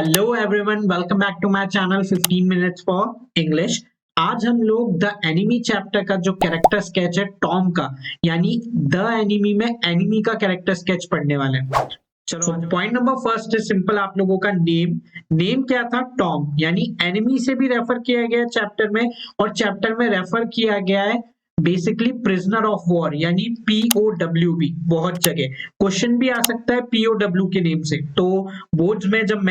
Hello everyone, welcome back to my channel 15 minutes for English. आज हम लोग the enemy chapter का जो कैरेक्टर स्केच है टॉम का, यानी द एनिमी में एनिमी का कैरेक्टर स्केच पढ़ने वाले हैं। चलो, पॉइंट नंबर फर्स्ट है सिंपल, आप लोगों का नेम क्या था? टॉम, यानी एनिमी से भी रेफर किया गया है चैप्टर में, और चैप्टर में रेफर किया गया है बेसिकली प्रिजनर ऑफ वॉर यानी पीओडब्ल्यू भी। बहुत जगह क्वेश्चन भी आ सकता है पीओडब्ल्यू के नेम से। तो बोर्ड्स में जब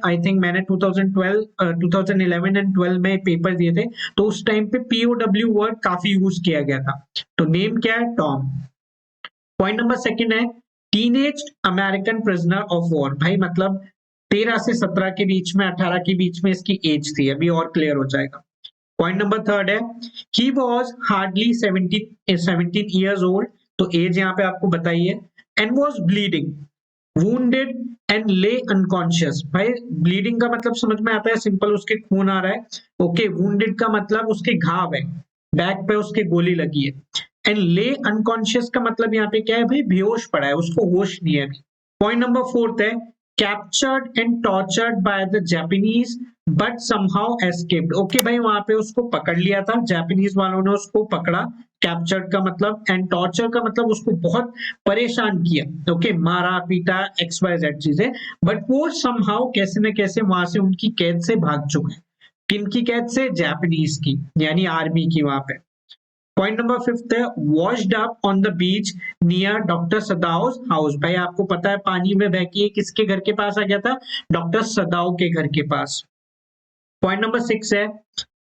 आई थिंक मैंने 2011 एंड 12 में पेपर दिए थे, तो उस टाइम पे पीओडब्ल्यू वर्ड काफी यूज किया गया था। तो नेम क्या है? टॉम। पॉइंट नंबर सेकंड है teenage American prisoner of war. भाई मतलब 13 से 17 के बीच में, 18 के बीच में इसकी एज थी। अभी और क्लियर हो जाएगा। पॉइंट नंबर थर्ड है he was hardly 17 years old. तो एज यहाँ पे आपको बताइए। And was bleeding, wounded and ले अनकॉन्शियस। भाई ब्लीडिंग का मतलब समझ में आता है, सिंपल, उसके खून आ रहा है। ओके, वुंडेड का मतलब उसके घाव है, बैक पे उसके गोली लगी है। एंड ले अनकॉन्शियस का मतलब यहाँ पे क्या है? भाई बेहोश पड़ा है, उसको होश नहीं है अभी। पॉइंट नंबर फोर्थ है captured and tortured by the Japanese but somehow escaped. Okay भाई, वहां पे उसको पकड़ लिया था, जापानीज वालों ने उसको पकड़ा। कैप्चर्ड का मतलब एंड टॉर्चर का मतलब उसको बहुत परेशान किया। ओके, मारा पीटा XYZ चीजें, बट वो समहाउ कैसे न कैसे वहां से उनकी कैद से भाग चुके हैं। किनकी कैद से? जापानीज की, यानी आर्मी की वहां पे। पॉइंट नंबर फिफ्थ है washed up on the beach near doctor Sadao house. भाई आपको पता है पानी में बह के किसके घर के पास आ गया था? डॉक्टर सदाओ के घर के पास। पॉइंट नंबर सिक्स है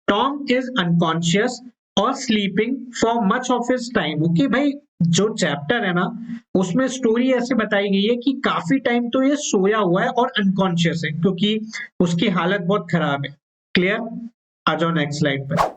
टॉम इज अनकॉन्शियस और sleeping for much of his time. Okay भाई, जो चैप्टर है ना, उसमें स्टोरी ऐसे बताई गई है कि काफी टाइम तो ये सोया हुआ है और अनकॉन्शियस है, क्योंकि उसकी हालत बहुत खराब है। क्लियर? आ जाओ नेक्स्ट स्लाइड पे।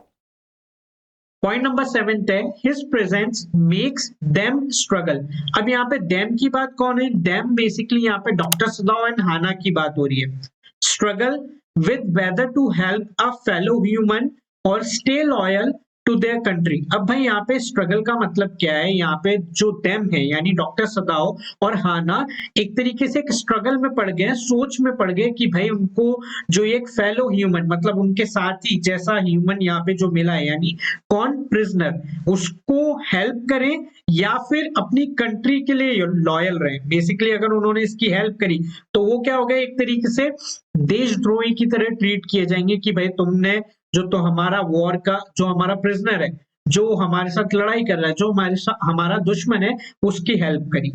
पॉइंट नंबर सेवेंथ है his presence makes them struggle. अब यहाँ पे देम की बात कौन है? देम बेसिकली यहाँ पे डॉक्टर सदाओ एंड हाना की बात हो रही है। Struggle with whether to help a fellow human और stay loyal to their country. अब भाई यहाँ पे स्ट्रगल का मतलब क्या है? यहाँ पे जो देम है यानी डॉक्टर सदाओ और हाना एक तरीके से एक स्ट्रगल में पड़ गए, सोच में पड़ गए कि भाई उनको जो एक फेलो ह्यूमन मतलब उनके साथी जैसा ह्यूमन यहाँ पे जो मिला है, यानी कौन? प्रिजनर, उसको हेल्प करें या फिर अपनी कंट्री के लिए लॉयल रहे। बेसिकली अगर उन्होंने इसकी हेल्प करी तो वो क्या हो गया? एक तरीके से देशद्रोही की तरह ट्रीट किए जाएंगे कि भाई तुमने जो तो हमारा वॉर का जो हमारा प्रिजनर है, जो हमारे साथ लड़ाई कर रहा है, जो हमारे साथ हमारा दुश्मन है, उसकी हेल्प करी।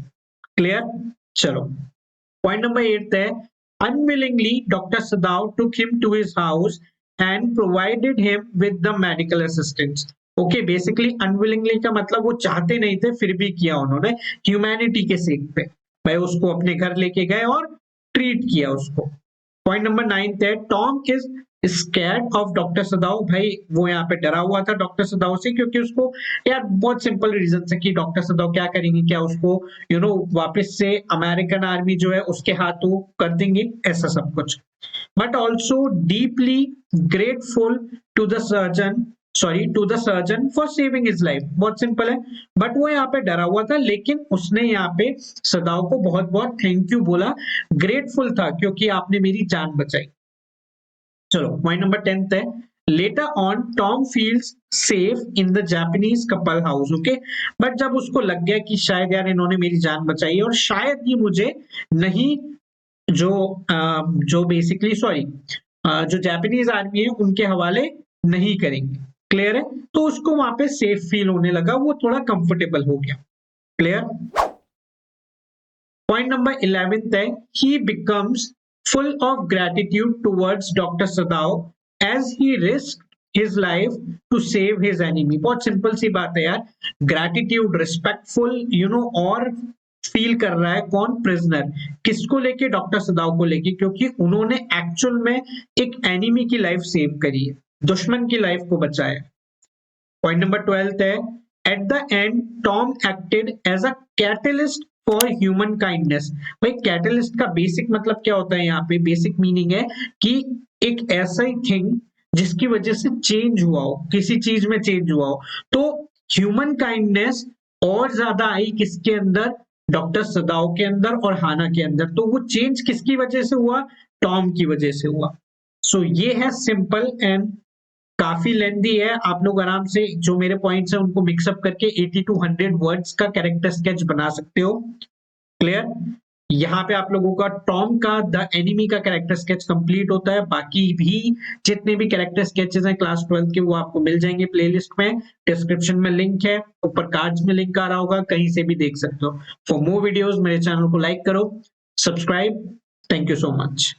क्लियर? चलो, पॉइंट नंबर एट है unwillingly doctor Sadao took him to his house and provided him with the medical assistance. Okay, basically unwillingly का मतलब वो चाहते नहीं थे, फिर भी किया उन्होंने, ह्यूमैनिटी के सेक पे। भाई उसको अपने घर लेके गए और ट्रीट किया उसको। पॉइंट नंबर नाइन्थ है Tom is scared of doctor सदाओ। भाई वो यहाँ पे डरा हुआ था डॉक्टर सदाओ से, क्योंकि उसको यार बहुत सिंपल रीजन है कि डॉक्टर सदाओ क्या करेंगे, क्या उसको वापस से अमेरिकन आर्मी जो है उसके हाथों कर देंगे, ऐसा सब कुछ। But also deeply grateful to the surgeon for saving his life. बहुत सिंपल है, बट वो यहाँ पे डरा हुआ था, लेकिन उसने यहाँ पे सदाओ को बहुत बहुत थैंक यू बोला, ग्रेटफुल था क्योंकि आपने मेरी जान बचाई। चलो, पॉइंट नंबर 10 है later on Tom feels safe in the Japanese couple house. Okay, but जब उसको लग गया कि शायद यार इन्होंने मेरी जान बचाई और शायद ये मुझे नहीं, जो बेसिकली जो जापानीज आर्मी है उनके हवाले नहीं करेंगे। क्लियर है? तो उसको वहां पे सेफ फील होने लगा, वो थोड़ा कंफर्टेबल हो गया। क्लियर? पॉइंट नंबर 11 है he becomes full of gratitude towards doctor Sadao as he risk his life to save his enemy. बहुत सिंपल सी बात है यार, ग्रेटिट्यूड, रिस्पेक्टफुल और फील कर रहा है कौन? प्रिजनर। किसको लेके? डॉक्टर सदाओ को लेके, क्योंकि उन्होंने एक्चुअल में एक एनिमी की लाइफ सेव करी है, दुश्मन की लाइफ को बचाया। पॉइंट नंबर 12 है at the end Tom acted as a catalyst for human kindness. भाई कैटलिस्ट का बेसिक मतलब क्या होता है? यहाँ पे बेसिक मीनिंग है कि एक ऐसा ही थिंग जिसकी वजह से चेंज हुआ हो, किसी चीज में चेंज हुआ हो। तो ह्यूमन काइंडनेस और ज्यादा आई किसके अंदर? डॉक्टर सदाओ के अंदर और हाना के अंदर। तो वो चेंज किसकी वजह से हुआ? टॉम की वजह से हुआ। सो ये है सिंपल एंड काफी लेंदी है। आप लोग आराम से जो मेरे पॉइंट्स हैं उनको मिक्सअप करके 80 to 100 वर्ड्स का कैरेक्टर स्केच बना सकते हो। क्लियर? यहाँ पे आप लोगों का टॉम का द एनिमी का कैरेक्टर स्केच कंप्लीट होता है। बाकी भी जितने भी कैरेक्टर स्केचेस हैं क्लास 12 के वो आपको मिल जाएंगे प्लेलिस्ट में। डिस्क्रिप्शन में लिंक है, ऊपर कार्ड्स में लिंक आ रहा होगा, कहीं से भी देख सकते हो। फॉर मोर वीडियोस मेरे चैनल को लाइक करो, subscribe. Thank you so much.